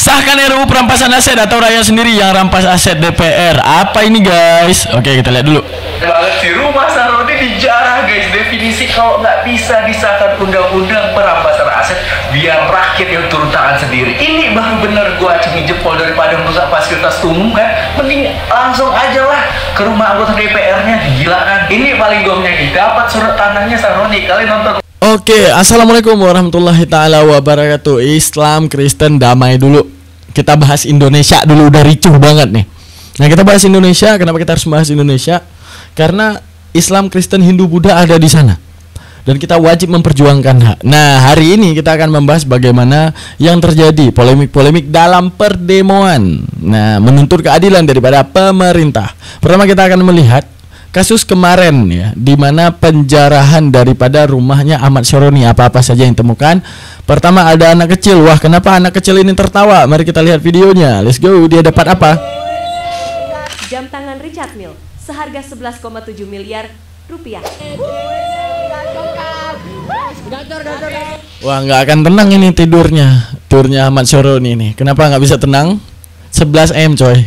Sahkan RUU perampasan aset atau rakyat sendiri yang rampas aset DPR. Apa ini guys? Oke, kita lihat dulu. Si rumah Saroni dijarah guys. Definisi kalau nggak bisa disahkan undang-undang perampasan aset, biar rakyat yang turun tangan sendiri. Ini baru bener gua acungi jempol daripada merusak fasilitas umum kan. Mending langsung aja lah ke rumah anggota DPR-nya. Gila kan? Ini paling gomnya nih. Dapat surat tanahnya Saroni. Kalian nonton. Oke, assalamualaikum warahmatullahi taala wabarakatuh. Islam, Kristen, damai dulu. Kita bahas Indonesia dulu, udah ricuh banget nih. Nah, kita bahas Indonesia. Kenapa kita harus bahas Indonesia? Karena Islam, Kristen, Hindu, Buddha ada di sana. Dan kita wajib memperjuangkan hak. Nah, hari ini kita akan membahas bagaimana yang terjadi polemik-polemik dalam perdemoan. Nah, menuntut keadilan daripada pemerintah. Pertama kita akan melihat kasus kemarin ya, di mana penjarahan daripada rumahnya Ahmad Syaroni, apa-apa saja yang ditemukan. Pertama ada anak kecil. Wah, kenapa anak kecil ini tertawa? Mari kita lihat videonya. Let's go. Dia dapat apa? Jam tangan Richard Mille seharga 11,7 miliar rupiah. Wah, nggak akan tenang ini tidurnya Ahmad Syaroni nih. Kenapa nggak bisa tenang? 11M coy.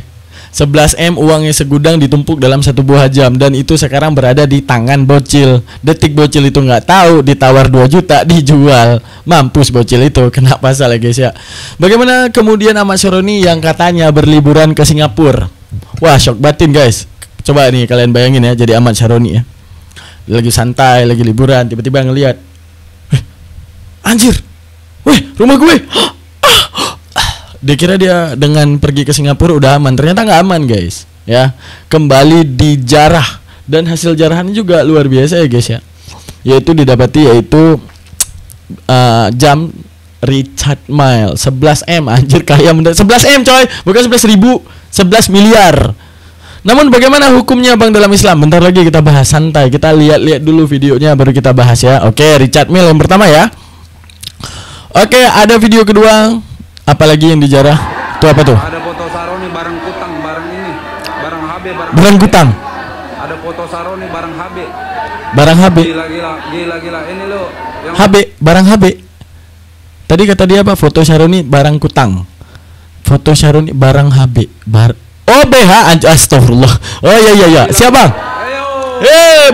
11M uangnya segudang ditumpuk dalam satu buah jam. Dan itu sekarang berada di tangan bocil. Detik bocil itu nggak tahu, ditawar 2 juta dijual. Mampus bocil itu, kena pasal ya guys ya. Bagaimana kemudian Ahmad Syaroni yang katanya berliburan ke Singapura. Wah, shock batin guys. Coba nih kalian bayangin ya, jadi Ahmad Syaroni ya, lagi santai, lagi liburan, tiba-tiba ngelihat, anjir, rumah gue. Dia kira dia dengan pergi ke Singapura udah aman, ternyata nggak aman guys ya. Kembali dijarah, dan hasil jarahannya juga luar biasa ya guys ya, yaitu didapati yaitu jam Richard Mille 11M. Anjir, kaya 11M coy, bukan 11.000, 11 miliar. Namun bagaimana hukumnya bang dalam Islam? Bentar lagi kita bahas, santai. Kita lihat dulu videonya baru kita bahas ya. Oke, Richard Mille yang pertama ya. Oke, ada video kedua. Apalagi yang dijarah? Itu apa tuh? Ada foto Saroni bareng Kutang, bareng ini, bareng HB, bareng Kutang. Ada foto Saroni bareng HB. Barang HB. Gila. Ini lo yang HB, barang HB. Tadi kata dia apa? Foto Syaroni barang Kutang. Foto Syaroni barang HB. Oh, BH, astagfirullah. Oh iya. Siap bang?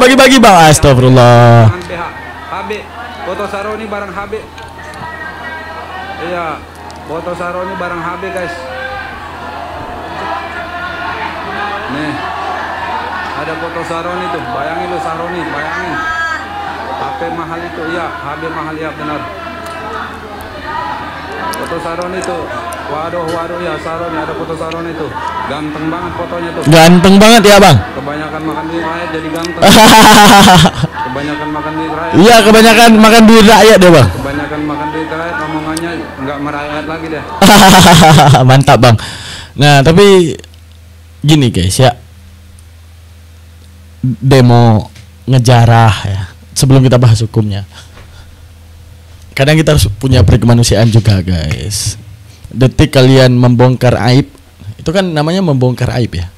Bagi-bagi bang. Astagfirullah. BH, HB, foto Saroni bareng HB. Iya, foto Saroni bareng HB guys. Nih, ada foto Saroni tuh. Bayangin lu Saroni, bayangin. HP mahal itu, ya, HB mahal ya benar. Foto Saroni tuh. Waduh ya, Saroni, ada foto Saroni tuh. Ganteng banget fotonya tuh. Ganteng banget ya bang. Kebanyakan makan duit rakyat jadi ganteng. Kebanyakan makan duit rakyat. Iya, kebanyakan makan duit rakyat deh bang. Kebanyakan makan duit rakyat, omongannya nggak merakyat lagi deh. Mantap bang. Nah tapi gini guys ya, demo ngejarah ya. Sebelum kita bahas hukumnya, kadang kita harus punya perikemanusiaan juga guys. Detik kalian membongkar aib, itu kan namanya membongkar aib ya.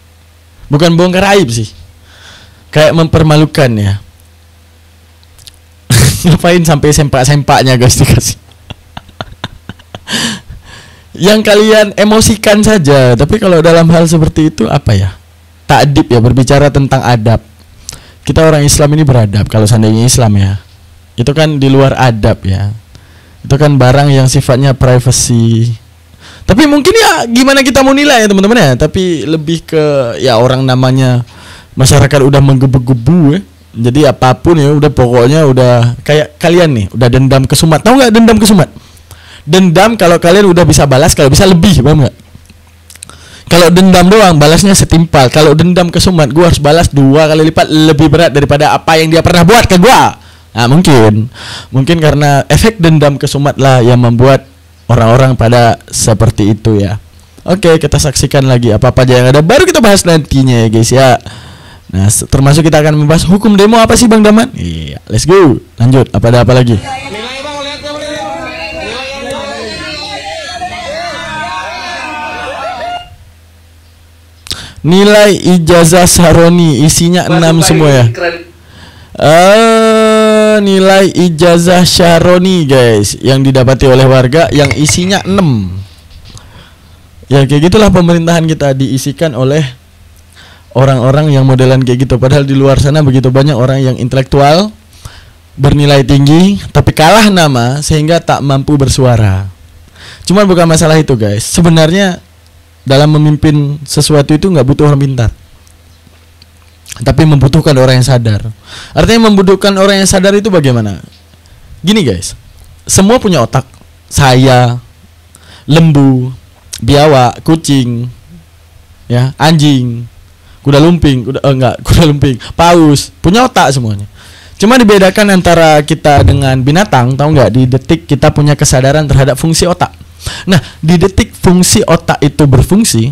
Bukan bongkar aib sih, kayak mempermalukan ya. Ngapain sampai sempak-sempaknya guys dikasih. Yang kalian emosikan saja. Tapi kalau dalam hal seperti itu apa ya, ta'dib ya, berbicara tentang adab. Kita orang Islam ini beradab. Kalau seandainya Islam ya, itu kan di luar adab ya. Itu kan barang yang sifatnya privacy. Tapi mungkin ya gimana kita mau nilai ya teman-teman ya. Tapi lebih ke ya, orang namanya masyarakat udah menggebu-gebu ya. Jadi apapun ya udah, pokoknya udah kayak kalian nih, udah dendam kesumat. Tahu nggak dendam kesumat? Dendam kalau kalian udah bisa balas, kalau bisa lebih, paham nggak? Kalau dendam doang balasnya setimpal. Kalau dendam kesumat, gua harus balas 2 kali lipat lebih berat daripada apa yang dia pernah buat ke gua. Nah mungkin karena efek dendam kesumat lah yang membuat orang-orang pada seperti itu ya. Oke, kita saksikan lagi apa-apa aja yang ada, baru kita bahas nantinya ya guys ya. Nah, termasuk kita akan membahas hukum demo apa sih Bang Daman? Iya, let's go. Lanjut, ada apa lagi? Nilai ijazah Syaroni isinya 6 semua ya. Nilai ijazah Syaroni guys yang didapati oleh warga yang isinya 6. Ya kayak gitulah pemerintahan kita diisikan oleh orang-orang yang modelan kayak gitu. Padahal di luar sana begitu banyak orang yang intelektual, bernilai tinggi, tapi kalah nama sehingga tak mampu bersuara. Cuman bukan masalah itu guys. Sebenarnya dalam memimpin sesuatu itu nggak butuh orang pintar, tapi membutuhkan orang yang sadar. Artinya membutuhkan orang yang sadar itu bagaimana? Gini guys, semua punya otak. Saya, lembu, biawak, kucing, ya, anjing, kuda lumping, kuda lumping, paus, punya otak semuanya. Cuma dibedakan antara kita dengan binatang, tahu nggak? Di detik kita punya kesadaran terhadap fungsi otak. Nah, di detik fungsi otak itu berfungsi,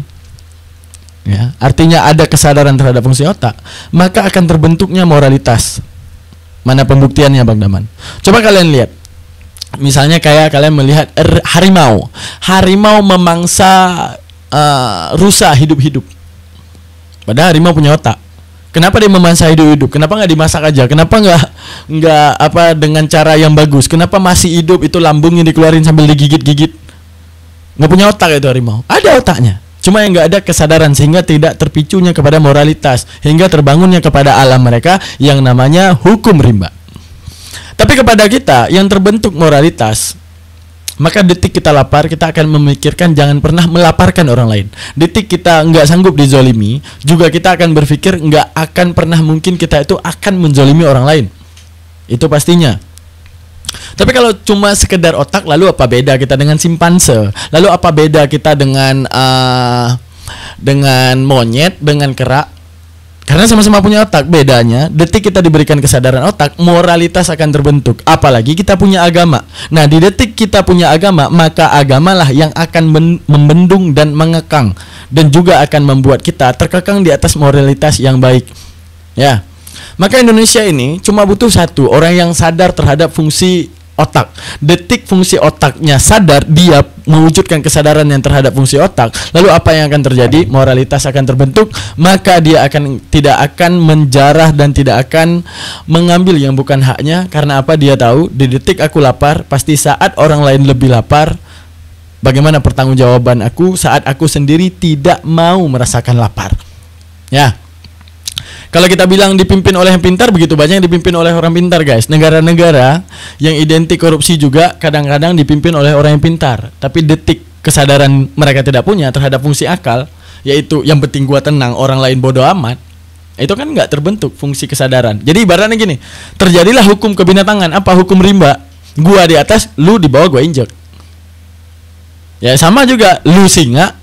ya, artinya ada kesadaran terhadap fungsi otak, maka akan terbentuknya moralitas. Mana pembuktiannya Bang Daman? Coba kalian lihat. Misalnya kayak kalian melihat harimau. Harimau memangsa rusa hidup-hidup. Padahal harimau punya otak. Kenapa dia memangsa hidup-hidup? Kenapa nggak dimasak aja? Kenapa nggak apa dengan cara yang bagus? Kenapa masih hidup itu lambungnya dikeluarin sambil digigit-gigit? Nggak punya otak itu harimau. Ada otaknya. Cuma yang nggak ada kesadaran sehingga tidak terpicunya kepada moralitas, hingga terbangunnya kepada alam mereka yang namanya hukum rimba. Tapi kepada kita yang terbentuk moralitas, maka detik kita lapar, kita akan memikirkan jangan pernah melaparkan orang lain. Detik kita nggak sanggup dizolimi, juga kita akan berpikir nggak akan pernah mungkin kita itu akan menzolimi orang lain. Itu pastinya. Tapi kalau cuma sekedar otak, lalu apa beda kita dengan simpanse? Lalu apa beda kita dengan monyet, dengan kera? Karena sama-sama punya otak. Bedanya, detik kita diberikan kesadaran otak, moralitas akan terbentuk. Apalagi kita punya agama. Nah, di detik kita punya agama, maka agamalah yang akan membendung dan mengekang, dan juga akan membuat kita terkekang di atas moralitas yang baik. Ya. Maka Indonesia ini cuma butuh satu, orang yang sadar terhadap fungsi otak. Detik fungsi otaknya sadar, dia mewujudkan kesadaran yang terhadap fungsi otak. Lalu apa yang akan terjadi? Moralitas akan terbentuk, maka dia tidak akan menjarah dan tidak akan mengambil yang bukan haknya. Karena apa? Dia tahu di detik aku lapar, pasti saat orang lain lebih lapar, bagaimana pertanggungjawaban aku saat aku sendiri tidak mau merasakan lapar. Ya. Kalau kita bilang dipimpin oleh yang pintar, begitu banyak yang dipimpin oleh orang pintar guys. Negara-negara yang identik korupsi juga kadang-kadang dipimpin oleh orang yang pintar. Tapi detik kesadaran mereka tidak punya terhadap fungsi akal, yaitu yang penting gua tenang, orang lain bodoh amat, itu kan nggak terbentuk fungsi kesadaran. Jadi ibaratnya gini, terjadilah hukum kebinatangan. Apa hukum rimba? Gua di atas, lu di bawah, gua injek. Ya sama juga, lu singa,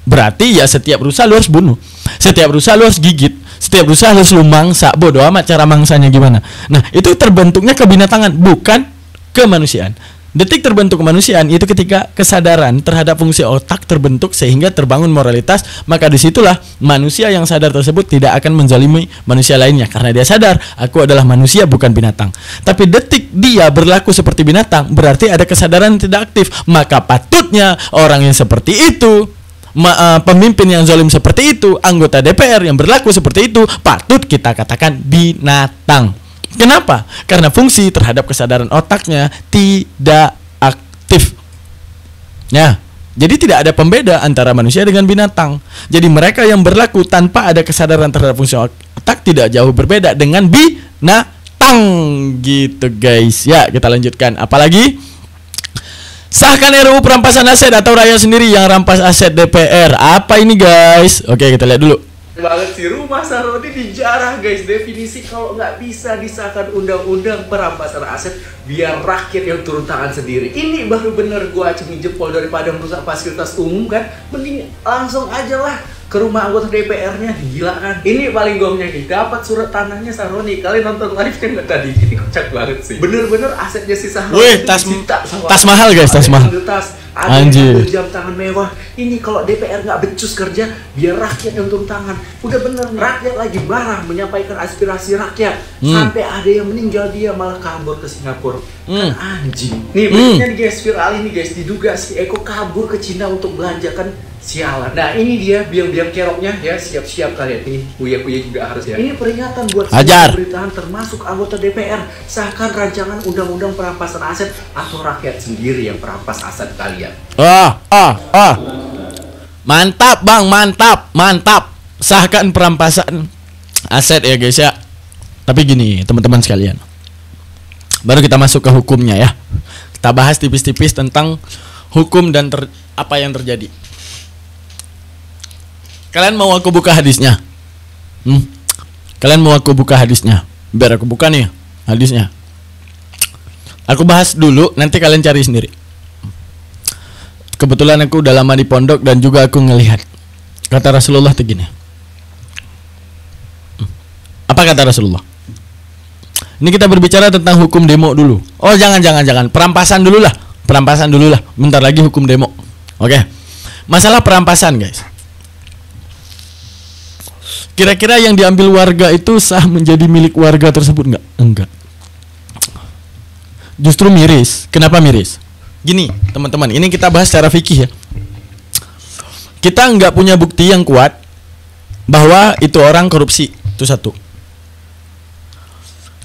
berarti ya setiap rusa lu harus bunuh, setiap rusa lu harus gigit, setiap rusa harus lu mangsa. Bodoh amat cara mangsanya gimana. Nah, itu terbentuknya kebinatangan, bukan kemanusiaan. Detik terbentuk kemanusiaan itu ketika kesadaran terhadap fungsi otak terbentuk sehingga terbangun moralitas. Maka disitulah manusia yang sadar tersebut tidak akan menzalimi manusia lainnya, karena dia sadar aku adalah manusia bukan binatang. Tapi detik dia berlaku seperti binatang, berarti ada kesadaran yang tidak aktif. Maka patutnya orang yang seperti itu, pemimpin yang zalim seperti itu, anggota DPR yang berlaku seperti itu, patut kita katakan binatang. Kenapa? Karena fungsi terhadap kesadaran otaknya tidak aktif. Ya, jadi tidak ada pembeda antara manusia dengan binatang. Jadi mereka yang berlaku tanpa ada kesadaran terhadap fungsi otak tidak jauh berbeda dengan binatang gitu guys. Ya, kita lanjutkan. Apalagi sahkan RUU perampasan aset atau rakyat sendiri yang rampas aset DPR. Apa ini guys? Oke, kita lihat dulu. Banget sih, rumah Saroni dijarah guys. Definisi kalau nggak bisa disahkan undang-undang perampasan aset biar rakyat yang turun tangan sendiri. Ini baru bener gua acungi jempol daripada merusak fasilitas umum kan. Mending langsung aja lah ke rumah anggota DPR-nya, gila kan. Ini paling gongnya nih, dapat surat tanahnya Saroni. Kalian nonton live kan nggak tadi? Ini kocak banget sih. Bener-bener asetnya si Saroni. Wih, tas mahal guys, tas mahal. Ada jam tangan mewah. Ini kalau DPR nggak becus kerja, biar rakyat yang turun tangan. Udah bener, rakyat lagi marah menyampaikan aspirasi rakyat. Sampai ada yang meninggal, dia malah kabur ke Singapura. Kan anjing. Nih berikutnya nih guys, viral ini guys, diduga si Eko kabur ke Cina untuk belanjakan. Sialan. Nah ini dia biang-biang keroknya ya, siap-siap kalian nih. Buya-buya juga harus ya. Ini peringatan buat semua pemerintahan termasuk anggota DPR. Sahkan rancangan undang-undang perampasan aset atau rakyat sendiri yang perampas aset kalian. Mantap bang, mantap, mantap. Sahkan perampasan aset ya guys ya. Tapi gini teman-teman sekalian, baru kita masuk ke hukumnya ya. Kita bahas tipis-tipis tentang hukum dan apa yang terjadi. Kalian mau aku buka hadisnya? Kalian mau aku buka hadisnya? Biar aku buka nih hadisnya. Aku bahas dulu, nanti kalian cari sendiri. Kebetulan aku udah lama di pondok dan juga aku ngelihat. Kata Rasulullah tuh gini. Apa kata Rasulullah? Ini kita berbicara tentang hukum demo dulu. Oh jangan. Perampasan dulu lah. Bentar lagi hukum demo. Oke. Masalah perampasan guys. Kira-kira yang diambil warga itu sah menjadi milik warga tersebut nggak? Enggak. Justru miris. Kenapa miris? Gini teman-teman, ini kita bahas secara fikih ya. Kita nggak punya bukti yang kuat bahwa itu orang korupsi. Itu satu.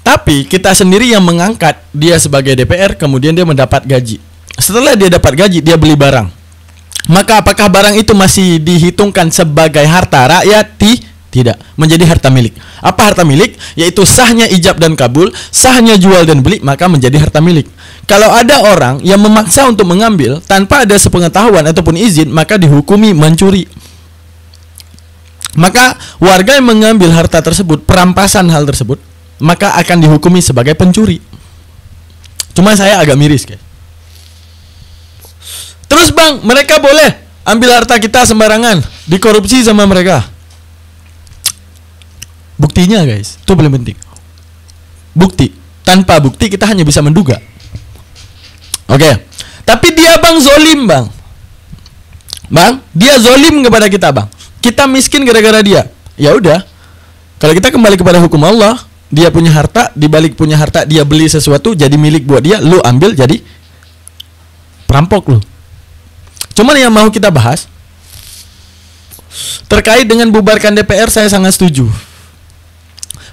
Tapi kita sendiri yang mengangkat dia sebagai DPR, kemudian dia mendapat gaji. Setelah dia dapat gaji, dia beli barang. Maka apakah barang itu masih dihitungkan sebagai harta rakyat? Tidak, menjadi harta milik. Apa harta milik? Yaitu sahnya ijab dan kabul, sahnya jual dan beli, maka menjadi harta milik. Kalau ada orang yang memaksa untuk mengambil tanpa ada sepengetahuan ataupun izin, maka dihukumi mencuri. Maka warga yang mengambil harta tersebut, perampasan hal tersebut, maka akan dihukumi sebagai pencuri. Cuma saya agak miris guys. Terus bang, mereka boleh ambil harta kita sembarangan, dikorupsi sama mereka. Buktinya guys, itu paling penting. Bukti. Tanpa bukti kita hanya bisa menduga. Oke. Tapi dia bang zolim bang. Bang, dia zolim kepada kita bang. Kita miskin gara-gara dia. Ya udah. Kalau kita kembali kepada hukum Allah, dia punya harta, dibalik punya harta dia beli sesuatu jadi milik buat dia, lu ambil jadi perampok lu. Cuman yang mau kita bahas terkait dengan bubarkan DPR, saya sangat setuju.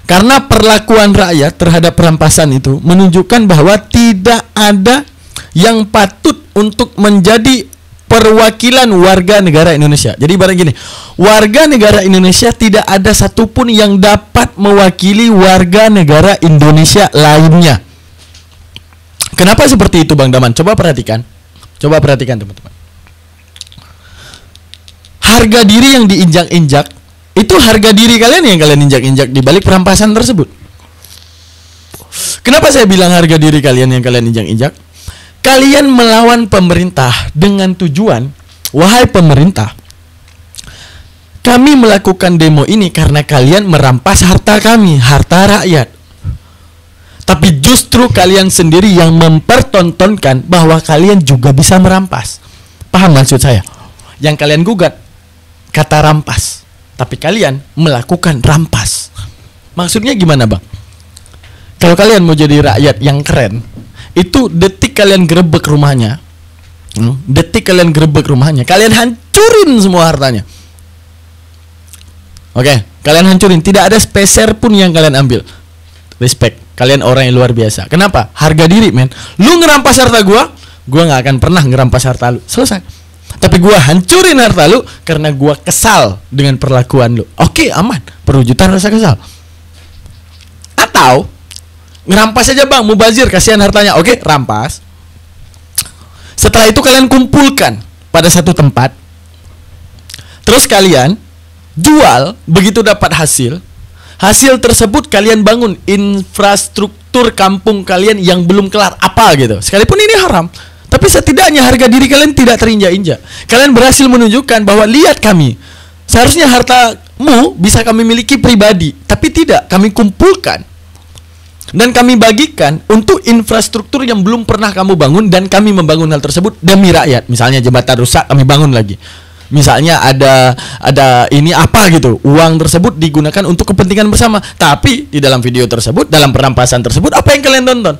Karena perlakuan rakyat terhadap perampasan itu menunjukkan bahwa tidak ada yang patut untuk menjadi perwakilan warga negara Indonesia. Jadi barang gini, warga negara Indonesia tidak ada satupun yang dapat mewakili warga negara Indonesia lainnya. Kenapa seperti itu Bang Daman? Coba perhatikan teman-teman. Harga diri yang diinjak-injak, itu harga diri kalian yang kalian injak-injak di balik perampasan tersebut. Kenapa saya bilang harga diri kalian yang kalian injak-injak? Kalian melawan pemerintah dengan tujuan, wahai pemerintah, kami melakukan demo ini karena kalian merampas harta kami, harta rakyat. Tapi justru kalian sendiri yang mempertontonkan bahwa kalian juga bisa merampas. Paham maksud saya? Yang kalian gugat kata rampas, tapi kalian melakukan rampas. Maksudnya gimana bang? Kalau kalian mau jadi rakyat yang keren, itu detik kalian gerebek rumahnya, kalian hancurin semua hartanya. Oke, kalian hancurin, tidak ada speser pun yang kalian ambil. Respect, kalian orang yang luar biasa. Kenapa? Harga diri men. Lu ngerampas harta gua nggak akan pernah ngerampas harta lu. Selesai. Tapi gua hancurin harta lu karena gua kesal dengan perlakuan lu. Oke, aman. Perwujudan rasa kesal. Atau ngerampas aja bang, mubazir, kasihan hartanya. Oke, rampas. Setelah itu kalian kumpulkan pada satu tempat. Terus kalian jual, begitu dapat hasil tersebut kalian bangun infrastruktur kampung kalian yang belum kelar apa gitu. Sekalipun ini haram, tapi setidaknya harga diri kalian tidak terinjak-injak. Kalian berhasil menunjukkan bahwa lihat kami, seharusnya hartamu bisa kami miliki pribadi, tapi tidak, kami kumpulkan dan kami bagikan untuk infrastruktur yang belum pernah kamu bangun, dan kami membangun hal tersebut demi rakyat. Misalnya jembatan rusak, kami bangun lagi. Misalnya ada ini apa gitu, uang tersebut digunakan untuk kepentingan bersama. Tapi di dalam video tersebut, dalam perampasan tersebut, apa yang kalian tonton?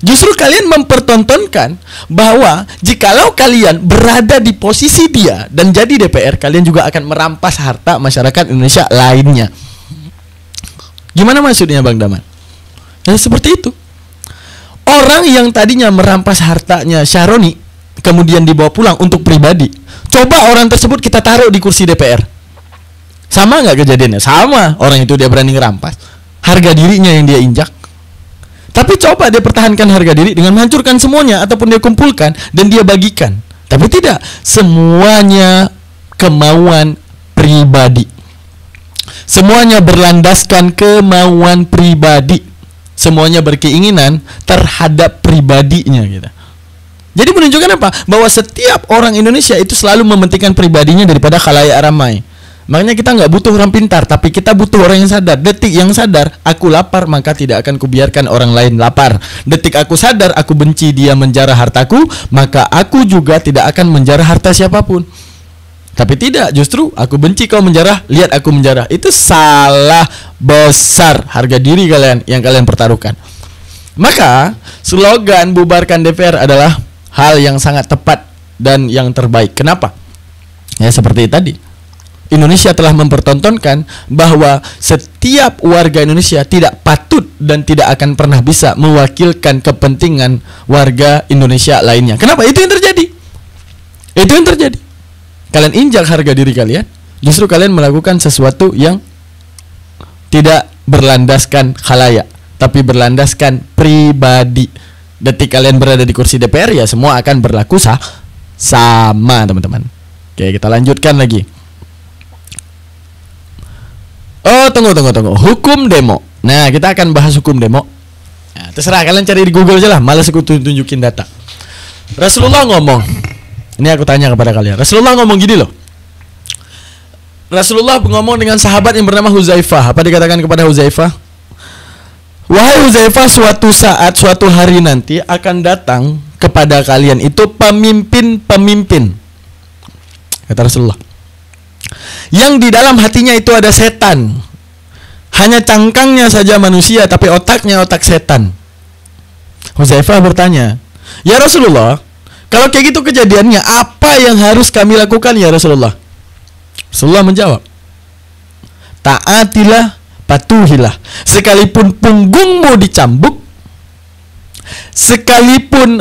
Justru kalian mempertontonkan bahwa jikalau kalian berada di posisi dia dan jadi DPR, kalian juga akan merampas harta masyarakat Indonesia lainnya. Gimana maksudnya Bang Daman? Nah, seperti itu. Orang yang tadinya merampas hartanya Syaroni kemudian dibawa pulang untuk pribadi. Coba orang tersebut kita taruh di kursi DPR. Sama nggak kejadiannya? Sama. Orang itu dia berani ngerampas. Harga dirinya yang dia injak. Tapi coba dia pertahankan harga diri dengan menghancurkan semuanya, ataupun dia kumpulkan dan dia bagikan. Tapi tidak, semuanya kemauan pribadi. Semuanya berlandaskan kemauan pribadi. Semuanya berkeinginan terhadap pribadinya gitu. Jadi menunjukkan apa? Bahwa setiap orang Indonesia itu selalu mementingkan pribadinya daripada khalayak ramai. Makanya kita nggak butuh orang pintar, tapi kita butuh orang yang sadar. Detik yang sadar, aku lapar, maka tidak akan kubiarkan orang lain lapar. Detik aku sadar, aku benci dia menjarah hartaku, maka aku juga tidak akan menjarah harta siapapun. Tapi tidak, justru aku benci kau menjarah, lihat aku menjarah. Itu salah besar harga diri kalian yang kalian pertaruhkan. Maka slogan bubarkan DPR adalah hal yang sangat tepat dan yang terbaik. Kenapa? Ya seperti tadi, Indonesia telah mempertontonkan bahwa setiap warga Indonesia tidak patut dan tidak akan pernah bisa mewakilkan kepentingan warga Indonesia lainnya. Kenapa? Itu yang terjadi. Itu yang terjadi. Kalian injak harga diri kalian, justru kalian melakukan sesuatu yang tidak berlandaskan khalayak, tapi berlandaskan pribadi. Detik kalian berada di kursi DPR, ya semua akan berlaku sama, teman-teman. Oke, kita lanjutkan lagi. Oh, tunggu. Hukum demo. Nah, kita akan bahas hukum demo. Nah, terserah kalian cari di Google aja lah. Malas aku tunjukin data. Rasulullah ngomong. Ini aku tanya kepada kalian. Rasulullah ngomong gini loh. Rasulullah ngomong dengan sahabat yang bernama Huzaifah. Apa dikatakan kepada Huzaifah? Wahai Huzaifah, suatu saat, suatu hari nanti akan datang kepada kalian itu pemimpin-pemimpin. Kata Rasulullah. Yang di dalam hatinya itu ada setan. Hanya cangkangnya saja manusia, tapi otaknya otak setan. Huzaifah bertanya, ya Rasulullah, kalau kayak gitu kejadiannya, apa yang harus kami lakukan ya Rasulullah? Rasulullah menjawab, taatilah, patuhilah. Sekalipun punggungmu dicambuk, sekalipun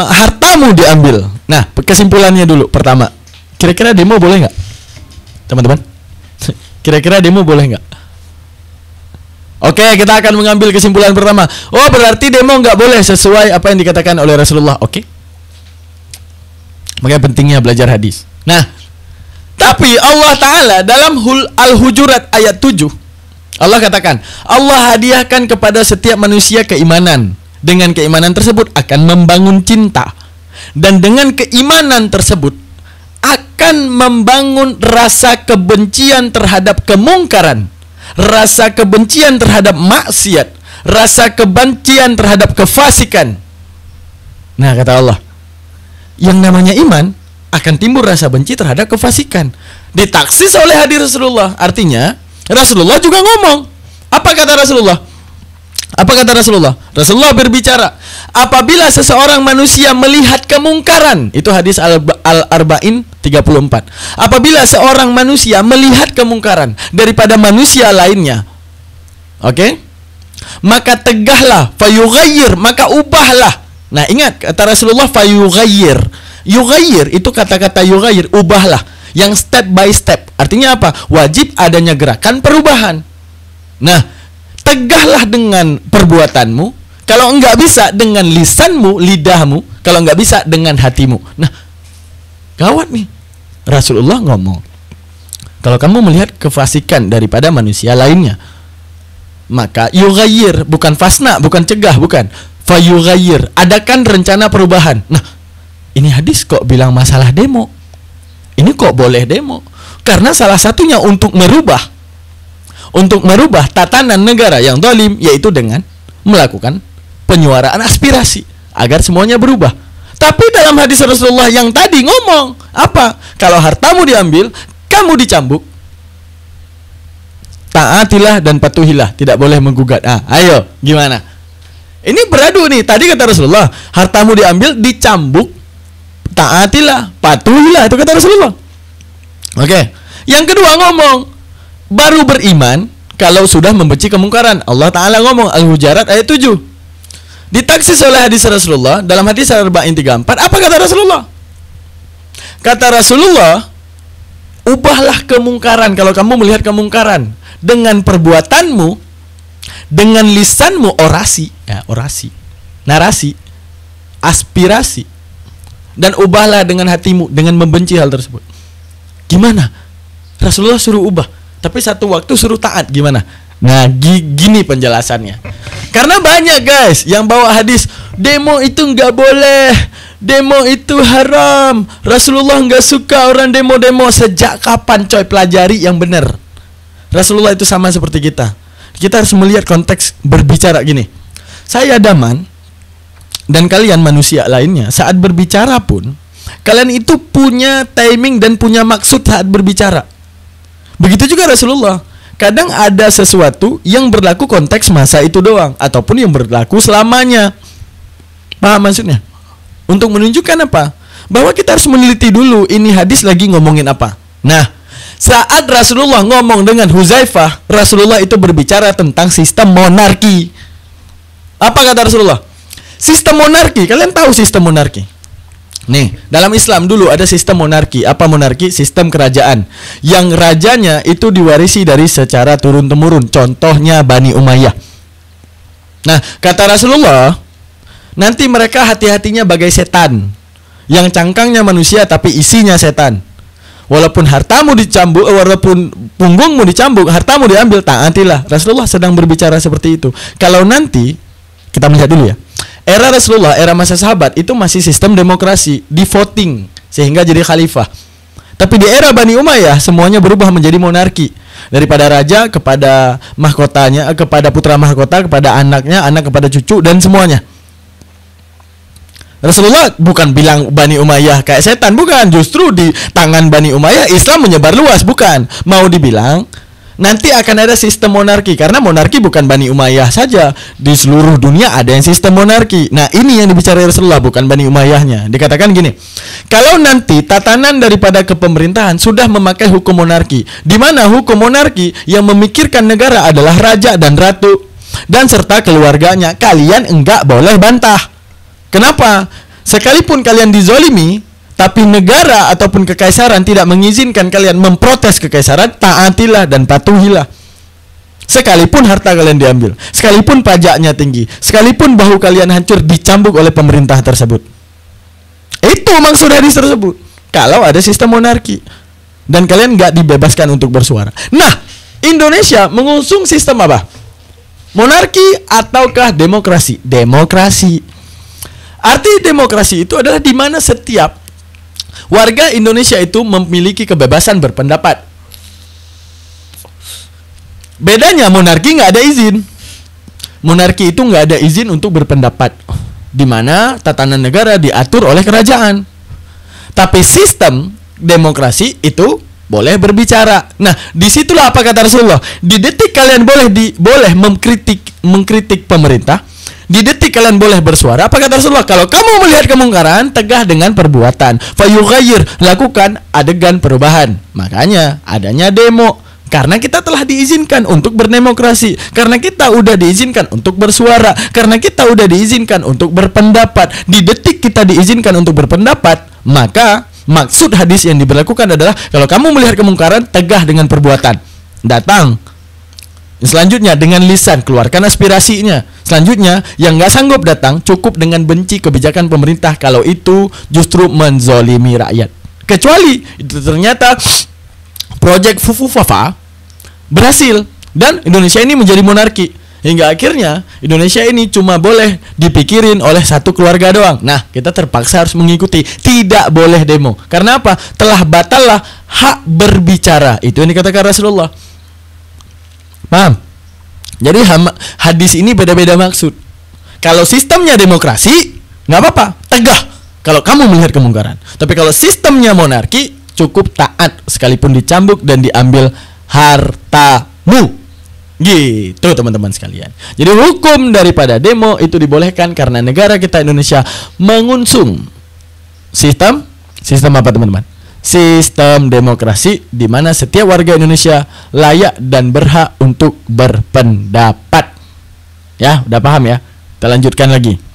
hartamu diambil. Nah, kesimpulannya dulu. Pertama, kira-kira demo boleh nggak? Teman-teman, kira-kira demo boleh nggak? Oke, kita akan mengambil kesimpulan pertama. Oh, berarti demo nggak boleh sesuai apa yang dikatakan oleh Rasulullah. Oke. Makanya pentingnya belajar hadis. Nah, tapi Allah Ta'ala dalam Al-Hujurat ayat 7, Allah katakan, Allah hadiahkan kepada setiap manusia keimanan. Dengan keimanan tersebut akan membangun cinta. Dan dengan keimanan tersebut akan membangun rasa kebencian terhadap kemungkaran, rasa kebencian terhadap maksiat, rasa kebencian terhadap kefasikan. Nah, kata Allah, yang namanya iman akan timbul rasa benci terhadap kefasikan. Ditaksis oleh hadis Rasulullah. Artinya Rasulullah juga ngomong. Apa kata Rasulullah? Apa kata Rasulullah? Rasulullah berbicara, apabila seseorang manusia melihat kemungkaran, itu hadis Al-Arba'in 34. Apabila seorang manusia melihat kemungkaran daripada manusia lainnya, oke? Maka tegahlah, fayughayyir, maka ubahlah. Nah, ingat kata Rasulullah fayughayyir. Yughayyir itu kata-kata yughayyir, ubahlah, yang step by step. Artinya apa? Wajib adanya gerakan perubahan. Nah, tegahlah dengan perbuatanmu. Kalau enggak bisa dengan lisanmu, lidahmu. Kalau enggak bisa dengan hatimu. Nah, gawat nih. Rasulullah ngomong, kalau kamu melihat kefasikan daripada manusia lainnya, maka yughayyir, bukan fasna, bukan cegah, bukan. Fayughayyir, adakan rencana perubahan. Nah, ini hadis kok bilang masalah demo. Ini kok boleh demo? Karena salah satunya untuk merubah tatanan negara yang zalim, yaitu dengan melakukan penyuaraan aspirasi agar semuanya berubah. Tapi dalam hadis Rasulullah yang tadi ngomong apa? Kalau hartamu diambil, kamu dicambuk, taatilah dan patuhilah, tidak boleh menggugat. Ayo, gimana? Ini beradu nih. Tadi kata Rasulullah, hartamu diambil, dicambuk, taatilah, patuhilah, itu kata Rasulullah. Oke. Yang kedua ngomong, baru beriman kalau sudah membenci kemungkaran. Allah Ta'ala ngomong Al-Hujurat ayat 7. Ditaksis oleh hadis Rasulullah. Dalam hadis Arba'in 34, apa kata Rasulullah? Kata Rasulullah, ubahlah kemungkaran. Kalau kamu melihat kemungkaran dengan perbuatanmu, dengan lisanmu, orasi, ya, orasi, narasi, aspirasi, dan ubahlah dengan hatimu dengan membenci hal tersebut. Gimana? Rasulullah suruh ubah, tapi satu waktu suruh taat. Gimana? Nah, gini penjelasannya. Karena banyak guys yang bawa hadis, demo itu nggak boleh, demo itu haram, Rasulullah nggak suka orang demo-demo. Sejak kapan coy? Pelajari yang benar. Rasulullah itu sama seperti kita. Kita harus melihat konteks berbicara gini. Saya Daman dan kalian manusia lainnya, saat berbicara pun kalian itu punya timing dan punya maksud saat berbicara. Begitu juga Rasulullah. Kadang ada sesuatu yang berlaku konteks masa itu doang, ataupun yang berlaku selamanya. Paham maksudnya? Untuk menunjukkan apa? Bahwa kita harus meneliti dulu ini hadis lagi ngomongin apa. Nah, saat Rasulullah ngomong dengan Huzaifah, Rasulullah itu berbicara tentang sistem monarki. Apa kata Rasulullah? Sistem monarki, kalian tahu sistem monarki? Nih, dalam Islam dulu ada sistem monarki. Apa monarki? Sistem kerajaan yang rajanya itu diwarisi dari secara turun-temurun. Contohnya Bani Umayyah. Nah, kata Rasulullah, nanti mereka hati-hatinya bagai setan, yang cangkangnya manusia tapi isinya setan. Walaupun hartamu dicambuk, walaupun punggungmu dicambuk, hartamu diambil, taatilah. Rasulullah sedang berbicara seperti itu. Kalau nanti kita melihat dulu ya, era Rasulullah, era masa sahabat itu masih sistem demokrasi, di voting sehingga jadi khalifah. Tapi di era Bani Umayyah semuanya berubah menjadi monarki. Daripada raja kepada mahkotanya, kepada putra mahkota, kepada anaknya, anak kepada cucu, dan semuanya. Rasulullah bukan bilang Bani Umayyah kayak setan, bukan. Justru di tangan Bani Umayyah Islam menyebar luas, bukan. Mau dibilang nanti akan ada sistem monarki, karena monarki bukan Bani Umayyah saja, di seluruh dunia ada yang sistem monarki. Nah, ini yang dibicarakan Rasulullah, bukan Bani Umayyahnya. Dikatakan gini, kalau nanti tatanan daripada kepemerintahan sudah memakai hukum monarki, di mana hukum monarki yang memikirkan negara adalah raja dan ratu dan serta keluarganya, kalian enggak boleh bantah. Kenapa? Sekalipun kalian dizolimi, tapi negara ataupun kekaisaran tidak mengizinkan kalian memprotes kekaisaran, taatilah dan patuhilah. Sekalipun harta kalian diambil, sekalipun pajaknya tinggi, sekalipun bahu kalian hancur dicambuk oleh pemerintah tersebut. Itu maksud hadis tersebut. Kalau ada sistem monarki dan kalian nggak dibebaskan untuk bersuara. Nah, Indonesia mengusung sistem apa? Monarki ataukah demokrasi? Demokrasi. Arti demokrasi itu adalah di mana setiap warga Indonesia itu memiliki kebebasan berpendapat. Bedanya monarki nggak ada izin. Monarki itu nggak ada izin untuk berpendapat, di mana tatanan negara diatur oleh kerajaan. Tapi sistem demokrasi itu boleh berbicara. Nah, disitulah apa kata Rasulullah. Di detik kalian boleh mengkritik pemerintah. Di detik kalian boleh bersuara. Apa kata Rasulullah? Kalau kamu melihat kemungkaran, tegah dengan perbuatan. Fayughayyir, lakukan adegan perubahan. Makanya adanya demo. Karena kita telah diizinkan untuk berdemokrasi. Karena kita udah diizinkan untuk bersuara. Karena kita udah diizinkan untuk berpendapat. Di detik kita diizinkan untuk berpendapat, maka maksud hadis yang diberlakukan adalah kalau kamu melihat kemungkaran, tegah dengan perbuatan. Datang. Selanjutnya dengan lisan, keluarkan aspirasinya. Selanjutnya yang nggak sanggup datang, cukup dengan benci kebijakan pemerintah kalau itu justru menzolimi rakyat. Kecuali itu ternyata proyek Fufufafa berhasil dan Indonesia ini menjadi monarki, hingga akhirnya Indonesia ini cuma boleh dipikirin oleh satu keluarga doang. Nah, kita terpaksa harus mengikuti, tidak boleh demo. Karena apa? Telah batallah hak berbicara. Itu yang dikatakan Rasulullah. Paham? Jadi hadis ini beda-beda maksud. Kalau sistemnya demokrasi, nggak apa-apa, tegah kalau kamu melihat kemungkaran. Tapi kalau sistemnya monarki, cukup taat sekalipun dicambuk dan diambil hartamu. Gitu teman-teman sekalian. Jadi hukum daripada demo itu dibolehkan karena negara kita Indonesia mengusung sistem apa teman-teman? Sistem demokrasi di mana setiap warga Indonesia layak dan berhak untuk berpendapat. Ya, udah paham ya? Kita lanjutkan lagi.